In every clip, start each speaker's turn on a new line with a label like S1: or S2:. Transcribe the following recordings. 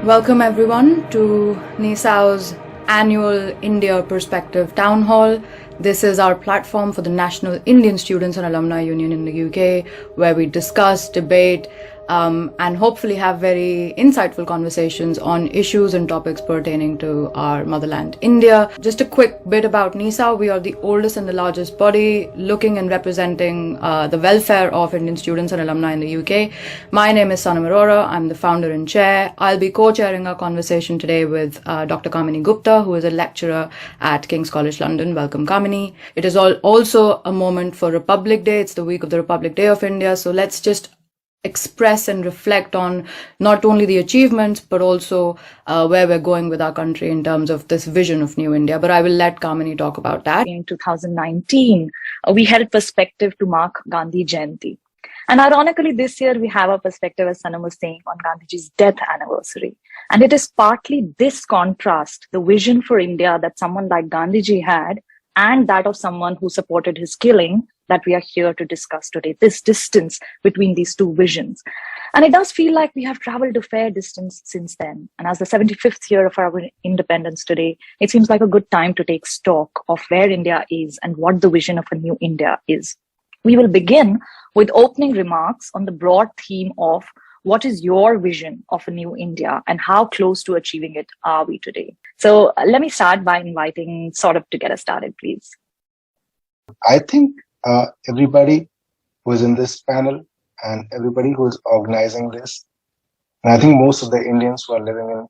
S1: Welcome everyone to NISAO's annual India Perspective Town Hall. This is our platform for the National Indian Students and Alumni Union in the UK, where we discuss, debate, and hopefully have very insightful conversations on issues and topics pertaining to our motherland, India. Just a quick bit about NISAO. We are the oldest and the largest body looking and representing the welfare of Indian students and alumni in the UK. My name is Sanam Arora. I'm the founder and chair. I'll be co-chairing our conversation today with Dr. Kamini Gupta, who is a lecturer at King's College London. Welcome, Kamini. It is also a moment for Republic Day. It's the week of the Republic Day of India. So let's just express and reflect on not only the achievements, but also where we're going with our country in terms of this vision of New India. But I will let Kamini talk about that.
S2: In 2019, we held perspective to mark Gandhi Jayanti. And ironically, this year we have a perspective, as Sanam was saying, on Gandhiji's death anniversary. And it is partly this contrast, the vision for India that someone like Gandhiji had, and that of someone who supported his killing, that we are here to discuss today, this distance between these two visions. And it does feel like we have traveled a fair distance since then. And as the 75th year of our independence today, it seems like a good time to take stock of where India is and what the vision of a new India is. We will begin with opening remarks on the broad theme of what is your vision of a new India and how close to achieving it are we today? So let me start by inviting Saurabh to get us started, please.
S3: I think everybody who is in this panel and everybody who is organizing this, and I think most of the Indians who are living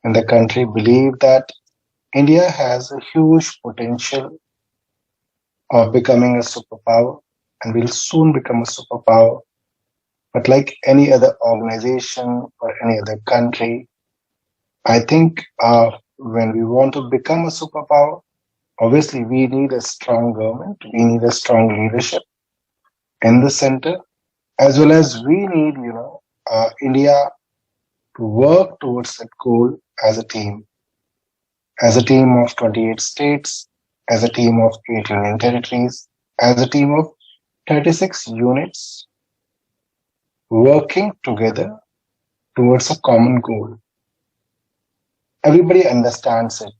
S3: in the country believe that India has a huge potential of becoming a superpower and will soon become a superpower. But like any other organization or any other country, I think when we want to become a superpower, obviously we need a strong government, we need a strong leadership in the center, as well as we need, India to work towards that goal as a team of 28 states, as a team of 8 union territories, as a team of 36 units, working together towards a common goal. Everybody understands it.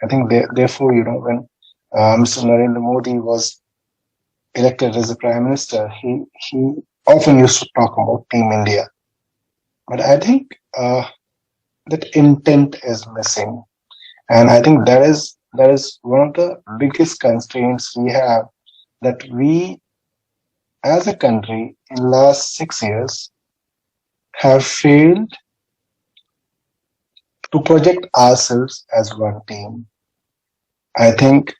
S3: I think therefore, when Mr. Narendra Modi was elected as the Prime Minister, he often used to talk about Team India. But I think that intent is missing. And I think that is one of the biggest constraints we have, that we as a country in the last 6 years have failed to project ourselves as one team. I think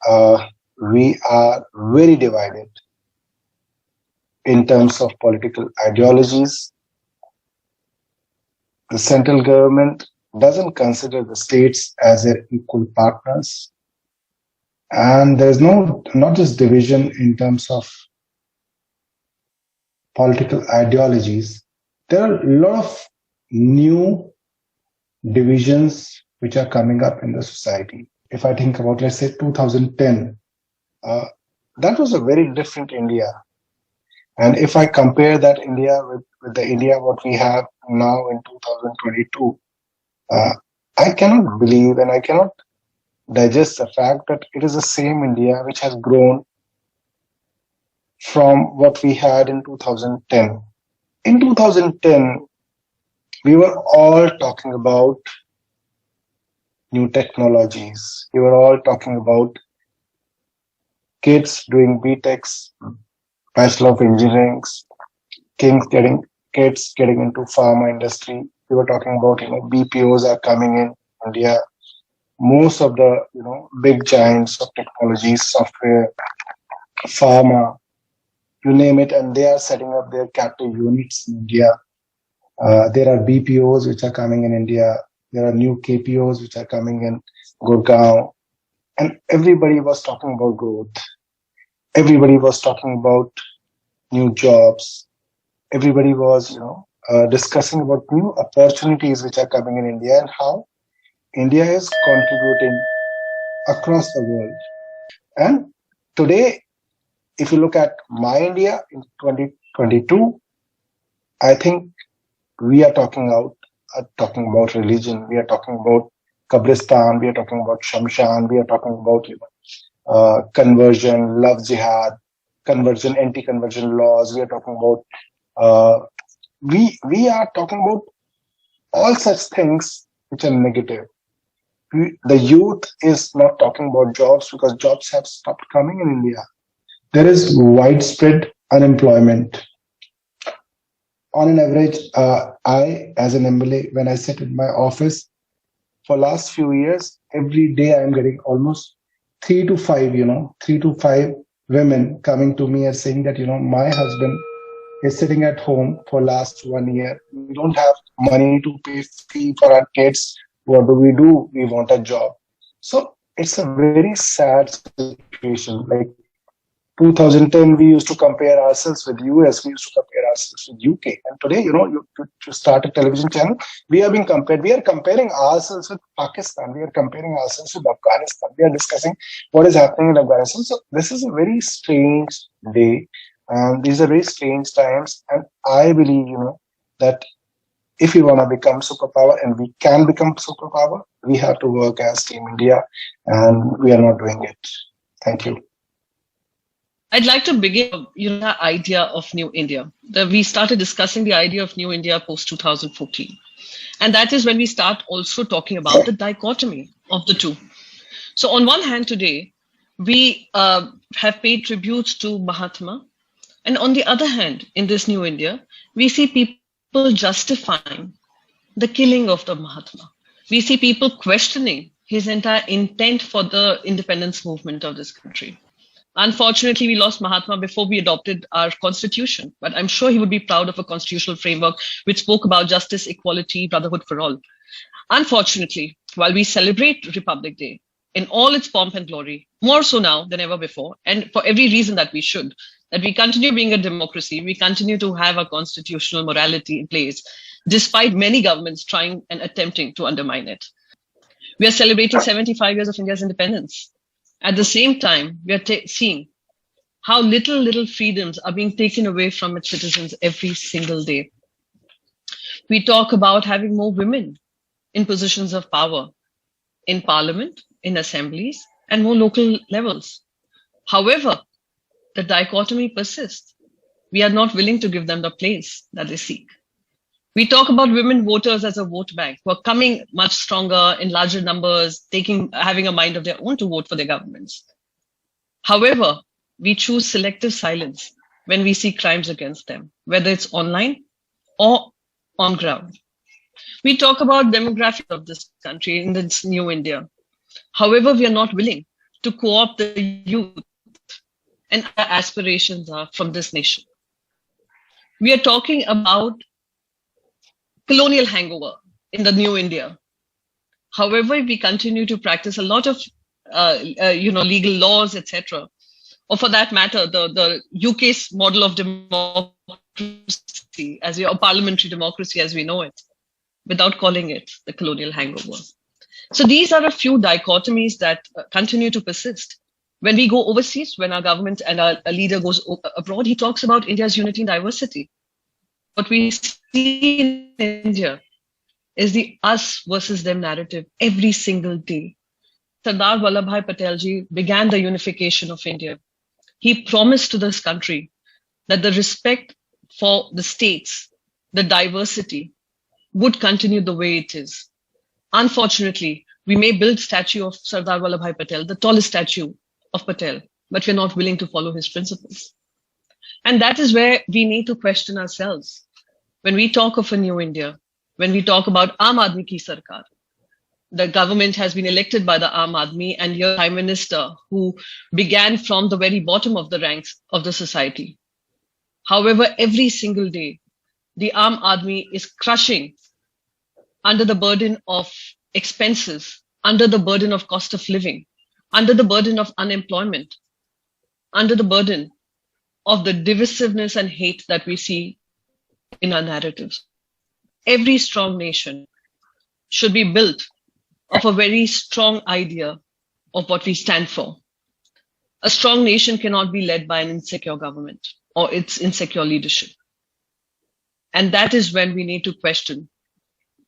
S3: we are very divided in terms of political ideologies. The central government doesn't consider the states as their equal partners. And there's not just division in terms of political ideologies. There are a lot of new divisions which are coming up in the society. If I think about, let's say, 2010, that was a very different India. And if I compare that India with the India what we have now in 2022, I cannot believe and I cannot digest the fact that it is the same India which has grown from what we had in 2010. In 2010, we were all talking about new technologies. We were all talking about kids doing BTechs, Bachelor of Engineering, kids getting into pharma industry. We were talking about, BPOs are coming in India. Most of the, big giants of technology, software, pharma, you name it, and they are setting up their captive units in India. There are BPOs which are coming in India. There are new KPOs which are coming in Gurgaon. And everybody was talking about growth. Everybody was talking about new jobs. Everybody was, discussing about new opportunities which are coming in India and how India is contributing across the world. And today, if you look at my India in 2022, I think we are talking talking about religion. We are talking about Kabristan. We are talking about Shamshan. We are talking about conversion, love jihad, conversion, anti-conversion laws. We are talking about we are talking about all such things which are negative. The youth is not talking about jobs because jobs have stopped coming in India. There is widespread unemployment. On an average, I, as an MLA, when I sit in my office for last few years, every day I am getting almost 3 to 5 women coming to me and saying that, my husband is sitting at home for last 1 year. We don't have money to pay fee for our kids. What do? We want a job. So it's a very sad situation. Like 2010, we used to compare ourselves with US, we used to compare ourselves with UK. And today, you start a television channel, we are being compared. We are comparing ourselves with Pakistan. We are comparing ourselves with Afghanistan. We are discussing what is happening in Afghanistan. So this is a very strange day. And these are very strange times. And I believe, that if we want to become superpower, and we can become superpower, we have to work as Team India, and we are not doing it. Thank you.
S4: I'd like to begin, the idea of New India. We started discussing the idea of New India post 2014. And that is when we start also talking about the dichotomy of the two. So on one hand today, we have paid tributes to Mahatma. And on the other hand, in this New India, we see people justifying the killing of the Mahatma. We see people questioning his entire intent for the independence movement of this country. Unfortunately, we lost Mahatma before we adopted our constitution, but I'm sure he would be proud of a constitutional framework which spoke about justice, equality, brotherhood for all. Unfortunately, while we celebrate Republic Day in all its pomp and glory, more so now than ever before, and for every reason that we should, that we continue being a democracy, we continue to have a constitutional morality in place, despite many governments trying and attempting to undermine it. We are celebrating 75 years of India's independence. At the same time, we are seeing how little freedoms are being taken away from its citizens every single day. We talk about having more women in positions of power, in parliament, in assemblies, and more local levels. However, the dichotomy persists. We are not willing to give them the place that they seek. We talk about women voters as a vote bank who are coming much stronger in larger numbers, having a mind of their own to vote for their governments. However, we choose selective silence when we see crimes against them, whether it's online or on ground. We talk about demographics of this country in this New India. However, we are not willing to co-opt the youth and our aspirations are from this nation. We are talking about colonial hangover in the New India. However, we continue to practice a lot of, legal laws, etc. Or for that matter, the UK's model of democracy, or parliamentary democracy as we know it, without calling it the colonial hangover. So these are a few dichotomies that continue to persist. When we go overseas, when our government and our leader goes abroad, he talks about India's unity and diversity. What we see in India is the us versus them narrative every single day. Sardar Vallabhbhai Patel ji began the unification of India. He promised to this country that the respect for the states, the diversity, would continue the way it is. Unfortunately, we may build statue of Sardar Vallabhbhai Patel, the tallest statue of Patel, but we're not willing to follow his principles. And that is where we need to question ourselves. When we talk of a new India, when we talk about Aam Aadmi ki Sarkar, the government has been elected by the Aam Aadmi and your Prime Minister who began from the very bottom of the ranks of the society. However, every single day, the Aam Aadmi is crushing under the burden of expenses, under the burden of cost of living, under the burden of unemployment, under the burden of the divisiveness and hate that we see in our narratives. Every strong nation should be built of a very strong idea of what we stand for. A strong nation cannot be led by an insecure government or its insecure leadership. And that is when we need to question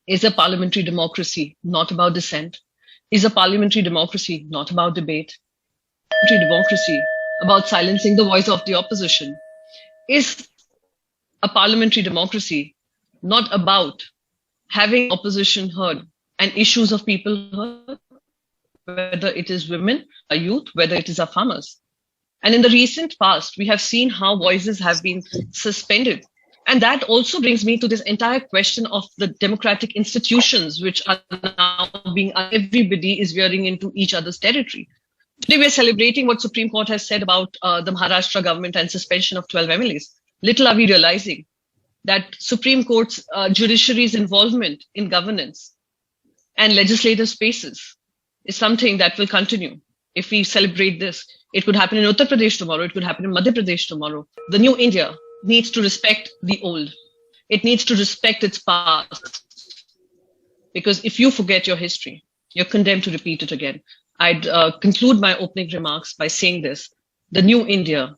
S4: Is a parliamentary democracy not about dissent? Is a parliamentary democracy not about debate? Parliamentary democracy about silencing the voice of the opposition? Is a parliamentary democracy not about having opposition heard and issues of people heard, whether it is women, our youth, whether it is our farmers? And in the recent past, we have seen how voices have been suspended. And that also brings me to this entire question of the democratic institutions, which are now being, everybody is veering into each other's territory. Today, we're celebrating what Supreme Court has said about the Maharashtra government and suspension of 12 MLAs. Little are we realizing that Supreme Court's judiciary's involvement in governance and legislative spaces is something that will continue. If we celebrate this, it could happen in Uttar Pradesh tomorrow, it could happen in Madhya Pradesh tomorrow. The new India needs to respect the old. It needs to respect its past. Because if you forget your history, you're condemned to repeat it again. I'd conclude my opening remarks by saying this. The new India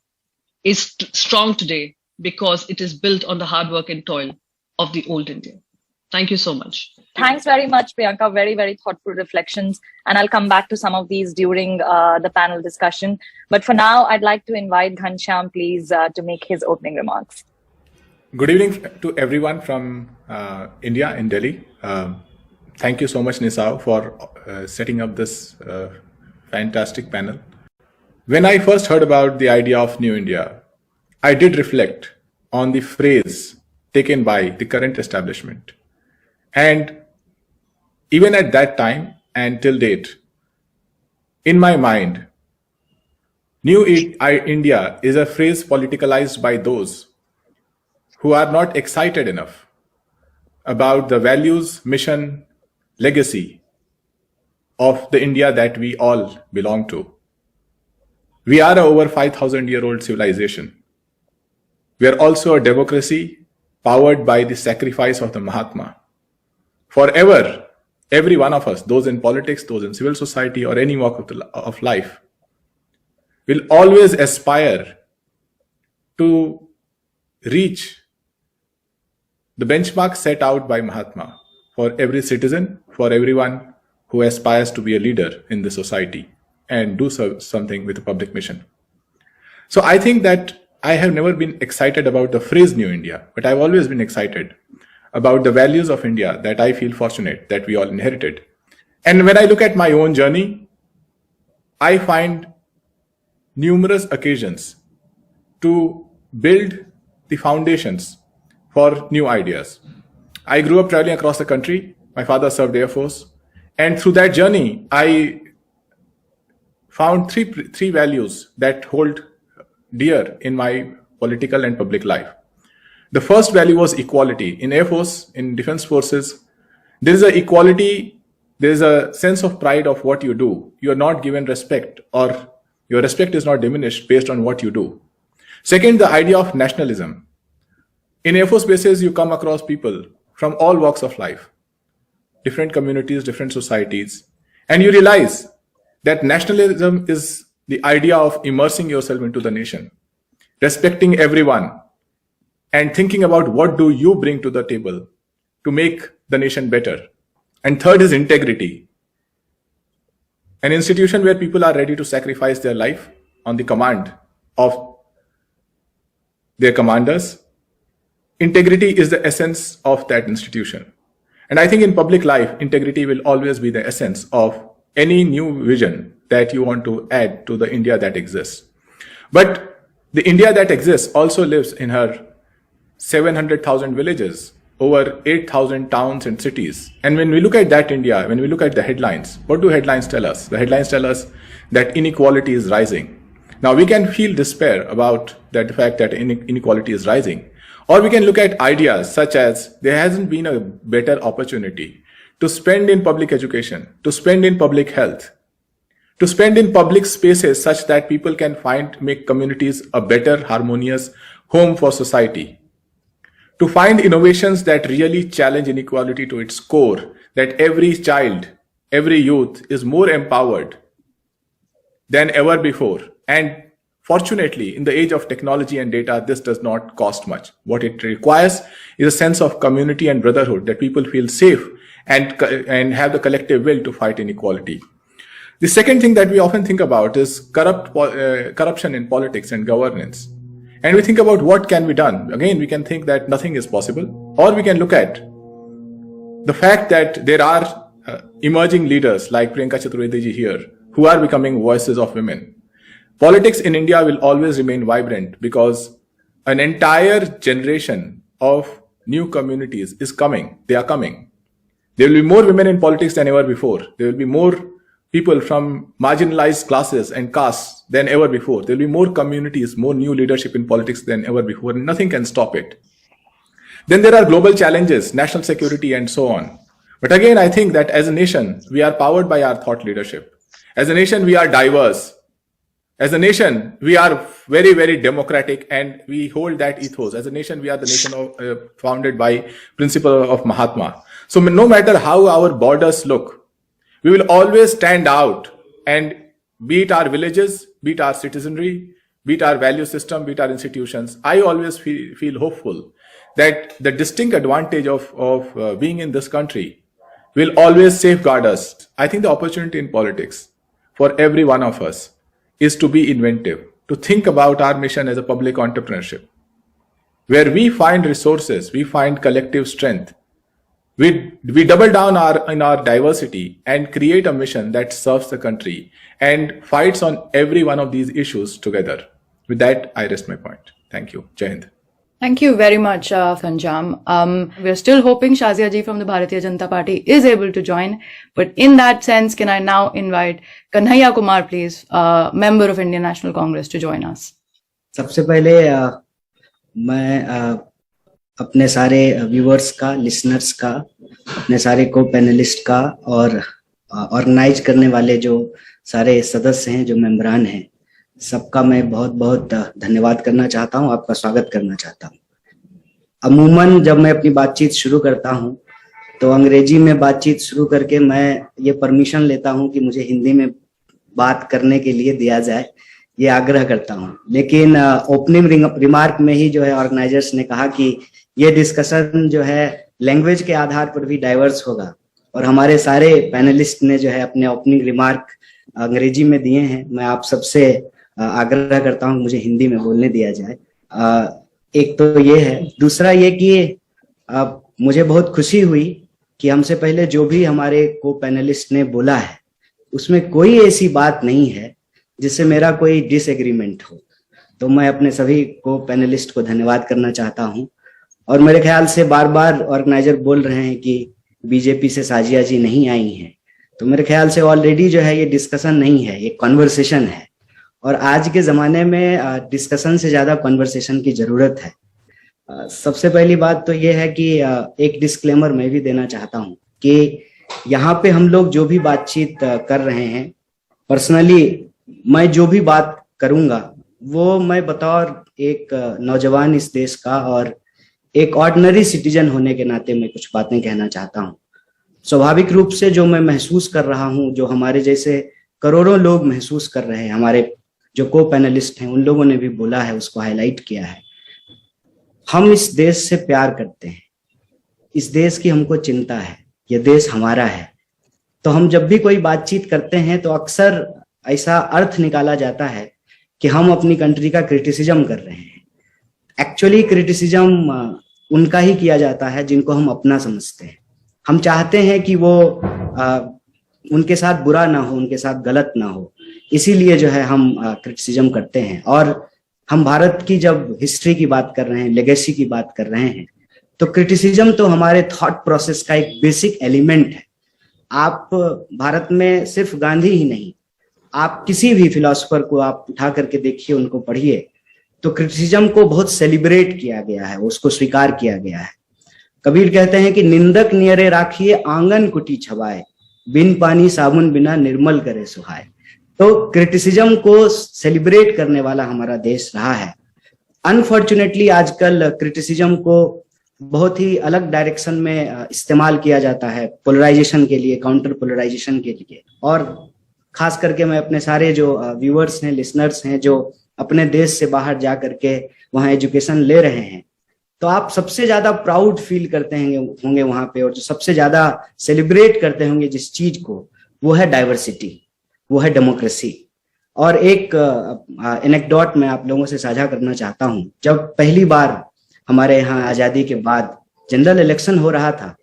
S4: is strong today because it is built on the hard work and toil of the old India. Thank you so much.
S2: Thanks very much, Priyanka. Very, very thoughtful reflections. And I'll come back to some of these during the panel discussion. But for now, I'd like to invite Ghanshyam, please, to make his opening remarks.
S5: Good evening to everyone from India in Delhi. Thank you so much, Nisao, for setting up this fantastic panel. When I first heard about the idea of New India, I did reflect on the phrase taken by the current establishment. And even at that time and till date, in my mind, New India is a phrase politicalized by those who are not excited enough about the values, mission, legacy of the India that we all belong to. We are a over 5,000-year-old civilization. We are also a democracy powered by the sacrifice of the Mahatma. Forever, every one of us, those in politics, those in civil society, or any walk of life, will always aspire to reach the benchmark set out by Mahatma for every citizen, for everyone who aspires to be a leader in the society and do something with a public mission. So I think that I have never been excited about the phrase New India, but I've always been excited about the values of India that I feel fortunate that we all inherited. And when I look at my own journey, I find numerous occasions to build the foundations for new ideas. I grew up traveling across the country. My father served Air Force. And through that journey, I found three values that hold dear in my political and public life. The first value was equality. In Air Force, in Defense Forces, there is an equality, there is a sense of pride of what you do. You are not given respect, or your respect is not diminished based on what you do. Second, the idea of nationalism. In Air Force bases, you come across people from all walks of life, different communities, different societies, and you realize that nationalism is the idea of immersing yourself into the nation, respecting everyone, and thinking about what do you bring to the table to make the nation better. And third is integrity. An institution where people are ready to sacrifice their life on the command of their commanders. Integrity is the essence of that institution. And I think in public life, integrity will always be the essence of any new vision that you want to add to the India that exists. But the India that exists also lives in her 700,000 villages, over 8,000 towns and cities. And when we look at that India, when we look at the headlines, what do headlines tell us? The headlines tell us that inequality is rising. Now we can feel despair about the fact that inequality is rising. Or we can look at ideas such as there hasn't been a better opportunity to spend in public education, to spend in public health, to spend in public spaces such that people can make communities a better, harmonious home for society. To find innovations that really challenge inequality to its core, that every child, every youth is more empowered than ever before. And fortunately, in the age of technology and data, this does not cost much. What it requires is a sense of community and brotherhood, that people feel safe and have the collective will to fight inequality. The second thing that we often think about is corruption in politics and governance. And we think about what can be done. Again, we can think that nothing is possible, or we can look at the fact that there are emerging leaders like Priyanka Chaturvedi ji here who are becoming voices of women. Politics in India will always remain vibrant because an entire generation of new communities is coming. They are coming. There will be more women in politics than ever before. There will be more people from marginalized classes and castes than ever before. There will be more communities, more new leadership in politics than ever before, and nothing can stop it. Then there are global challenges, national security, and so on. But again, I think that as a nation, we are powered by our thought leadership. As a nation, we are diverse. As a nation, we are very, very democratic, and we hold that ethos. As a nation, we are the nation founded by principle of Mahatma. So no matter how our borders look, we will always stand out, and be it our villages, be it our citizenry, be it our value system, be it our institutions, I always feel hopeful that the distinct advantage of being in this country will always safeguard us. I think the opportunity in politics for every one of us is to be inventive, to think about our mission as a public entrepreneurship, where we find resources, we find collective strength. We double down in our diversity and create a mission that serves the country and fights on every one of these issues together. With that, I rest my point. Thank you. Jai Hind.
S1: Thank you very much, Ghanshyam. We're still hoping Shazia ji from the Bharatiya Janata Party is able to join. But in that sense, can I now invite Kanhaiya Kumar, please, member of Indian National Congress, to join us?
S6: सबसे पहले मैं अपने सारे viewers का, listeners का, अपने सारे को पैनलिस्ट का और ऑर्गेनाइज करने वाले जो सारे सदस्य हैं, जो मेंबरान हैं, सबका मैं बहुत बहुत धन्यवाद करना चाहता हूं, आपका स्वागत करना चाहता हूं। अमूमन जब मैं अपनी बातचीत शुरू करता हूं तो अंग्रेजी में बातचीत शुरू करके मैं ये परमिशन लेता हूं कि मुझे हिंदी में बात करने के लिए दिया जाए, ये आग्रह करता हूं। लेकिन ओपनिंग रिमार्क में ही जो है ऑर्गेनाइजर्स ने कहा कि ये डिस्कशन जो है लैंग्वेज के आधार पर भी डाइवर्स होगा, और हमारे सारे पैनलिस्ट ने जो है अपने ओपनिंग रिमार्क अंग्रेजी में दिए हैं। मैं आप सबसे आग्रह करता हूं मुझे हिंदी में बोलने दिया जाए। एक तो ये है, दूसरा ये कि मुझे बहुत खुशी हुई कि हमसे पहले जो भी हमारे को पैनलिस्ट ने बोला है उसमें कोई ऐसी बात नहीं है जिससे मेरा कोई डिसएग्रीमेंट हो। तो मैं अपने सभी को पैनलिस्ट को धन्यवाद करना चाहता हूं। और मेरे ख्याल से बार बार ऑर्गेनाइजर बोल रहे हैं कि बीजेपी से साजिया जी नहीं आई हैं, तो मेरे ख्याल से ऑलरेडी जो है ये डिस्कशन नहीं है, ये कॉन्वर्सेशन है। और आज के जमाने में डिस्कशन से ज्यादा कॉन्वर्सेशन की जरूरत है। सबसे पहली बात तो ये है कि एक डिस्क्लेमर मैं भी देना चाहता हूं कि यहाँ पे हम लोग जो भी बातचीत कर रहे हैं, पर्सनली मैं जो भी बात करूंगा वो मैं बतौर एक नौजवान इस देश का और एक ऑर्डिनरी सिटीजन होने के नाते मैं कुछ बातें कहना चाहता हूं। स्वाभाविक रूप से जो मैं महसूस कर रहा हूं, जो हमारे जैसे करोड़ों लोग महसूस कर रहे हैं, हमारे जो को पैनलिस्ट हैं उन लोगों ने भी बोला है, उसको हाईलाइट किया है। हम इस देश से प्यार करते हैं, इस देश की हमको चिंता है, ये देश हमारा है। तो हम जब भी कोई बातचीत करते हैं तो अक्सर ऐसा अर्थ निकाला जाता है कि हम अपनी कंट्री का क्रिटिसिज्म कर रहे हैं। एक्चुअली क्रिटिसिज्म उनका ही किया जाता है जिनको हम अपना समझते हैं। हम चाहते हैं कि वो उनके साथ बुरा ना हो, उनके साथ गलत ना हो, इसीलिए जो है हम क्रिटिसिज्म करते हैं। और हम भारत की जब हिस्ट्री की बात कर रहे हैं, लेगेसी की बात कर रहे हैं, तो क्रिटिसिज्म तो हमारे थॉट प्रोसेस का एक बेसिक एलिमेंट है। आप भारत में सिर्फ गांधी ही नहीं, आप किसी भी फिलोसोफर को आप उठा करके देखिए, उनको पढ़िए, तो क्रिटिसिज्म को बहुत सेलिब्रेट किया गया है, उसको स्वीकार किया गया है। कबीर कहते हैं कि निंदक नियरे राखिए आंगन कुटी छवाए, बिन पानी साबुन बिना निर्मल करे सुहाए। तो क्रिटिसिज्म को सेलिब्रेट करने वाला हमारा देश रहा है। अनफॉर्चुनेटली आजकल क्रिटिसिज्म को बहुत ही अलग डायरेक्शन में इस्तेमाल किया जाता है, पोलराइजेशन के लिए, काउंटर पोलराइजेशन के लिए। और खास करके मैं अपने सारे जो व्यूअर्स हैं, लिसनर्स हैं, जो अपने देश से बाहर जा करके वहाँ एजुकेशन ले रहे हैं, तो आप सबसे ज्यादा प्राउड फील करते होंगे वहां पे, और जो सबसे ज्यादा सेलिब्रेट करते होंगे जिस चीज को, वो है डाइवर्सिटी, वो है डेमोक्रेसी। और एक एनेक्डोट मैं आप लोगों से साझा करना चाहता हूं। जब पहली बार हमारे यहाँ आजादी के बाद जनरल इलेक्शन हो रहा था,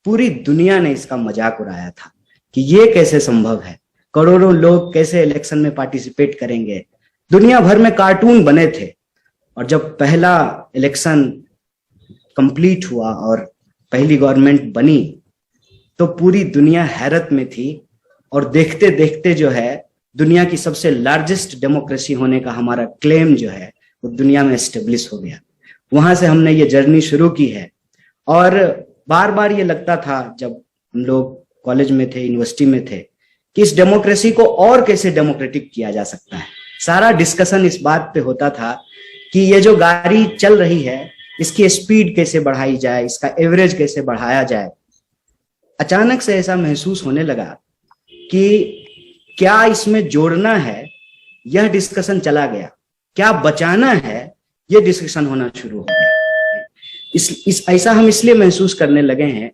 S6: पूरी दुनिया ने इसका मजाक उड़ाया था कि ये कैसे संभव है, करोड़ों लोग कैसे इलेक्शन में पार्टिसिपेट करेंगे। दुनिया भर में कार्टून बने थे। और जब पहला इलेक्शन कंप्लीट हुआ और पहली गवर्नमेंट बनी, तो पूरी दुनिया हैरत में थी। और देखते देखते जो है दुनिया की सबसे लार्जेस्ट डेमोक्रेसी होने का हमारा क्लेम जो है वो दुनिया में एस्टेब्लिश हो गया। वहां से हमने ये जर्नी शुरू की है। और बार बार ये लगता था जब हम लोग कॉलेज में थे, यूनिवर्सिटी में थे, कि इस डेमोक्रेसी को और कैसे डेमोक्रेटिक किया जा सकता है। सारा डिस्कशन इस बात पे होता था कि ये जो गाड़ी चल रही है इसकी स्पीड कैसे बढ़ाई जाए, इसका एवरेज कैसे बढ़ाया जाए। अचानक से ऐसा महसूस होने लगा कि क्या इसमें जोड़ना है, यह डिस्कशन चला गया। क्या बचाना है, यह डिस्कशन होना शुरू हो गया। ऐसा हम इसलिए महसूस करने लगे हैं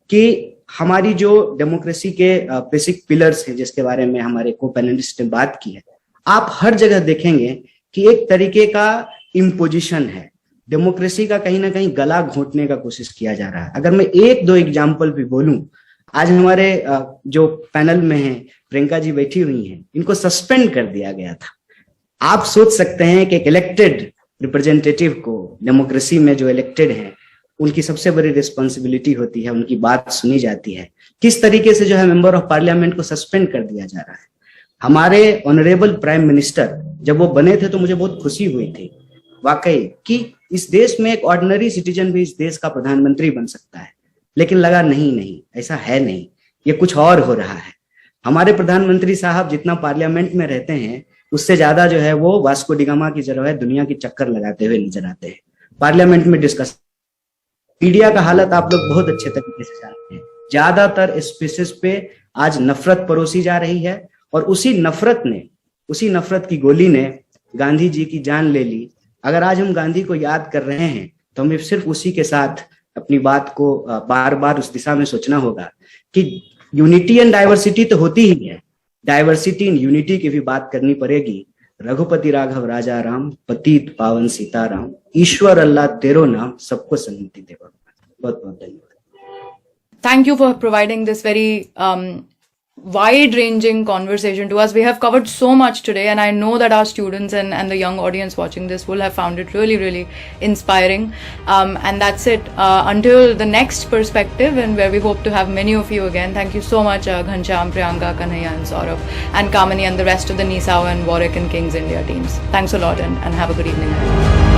S6: कि हमारी जो डेमोक्रेसी के बेसिक पिलर्स हैं, जिसके बारे में हमारे को पैनलिस्ट ने बात की है, आप हर जगह देखेंगे कि एक तरीके का इम्पोजिशन है। डेमोक्रेसी का कहीं ना कहीं गला घोंटने का कोशिश किया जा रहा है। अगर मैं एक दो एग्जाम्पल भी बोलूं, आज हमारे जो पैनल में हैं प्रियंका जी बैठी हुई हैं, इनको सस्पेंड कर दिया गया था। आप सोच सकते हैं कि एक इलेक्टेड रिप्रेजेंटेटिव को, डेमोक्रेसी में जो इलेक्टेड हैं, उनकी सबसे बड़ी रिस्पॉन्सिबिलिटी होती है, उनकी बात सुनी जाती है। किस तरीके से जो है मेंबर ऑफ पार्लियामेंट को सस्पेंड कर दिया जा रहा है। हमारे ऑनरेबल प्राइम मिनिस्टर जब वो बने थे तो मुझे बहुत खुशी हुई थी वाकई कि इस देश में एक ऑर्डिनरी सिटीजन भी इस देश का प्रधानमंत्री बन सकता है। लेकिन लगा नहीं, ऐसा है नहीं, ये कुछ और हो रहा है। हमारे प्रधानमंत्री साहब जितना पार्लियामेंट में रहते हैं, उससे ज्यादा जो है वो वास्को डिगामा की जगह दुनिया की चक्कर लगाते हुए नजर आते हैं पार्लियामेंट में डिस्कस। मीडिया का हालत आप लोग बहुत अच्छे तरीके से जानते हैं। ज्यादातर स्पेसेस पे आज नफरत परोसी जा रही है, और उसी नफरत की गोली ने गांधी जी की जान ले ली। अगर आज हम गांधी को याद कर रहे हैं तो हमें सिर्फ उसी के साथ अपनी बात को बार बार उस दिशा में सोचना होगा कि यूनिटी एंड डाइवर्सिटी तो होती ही है, डाइवर्सिटी इन यूनिटी की भी बात करनी पड़ेगी। रघुपति राघव राजा राम, पतित पावन सीताराम, ईश्वर अल्लाह तेरो नाम, सबको सन्मति दे। बहुत बहुत धन्यवाद।
S1: Thank you for providing this very wide-ranging conversation to us. We have covered so much today, and I know that our students and the young audience watching this will have found it really, really inspiring. And that's it. Until the next perspective, and where we hope to have many of you again. Thank you so much, Ghanshyam, Priyanka, Kanhaiya, and Saurabh, and Kamini, and the rest of the Nisao and Warwick and Kings India teams. Thanks a lot, and have a good evening.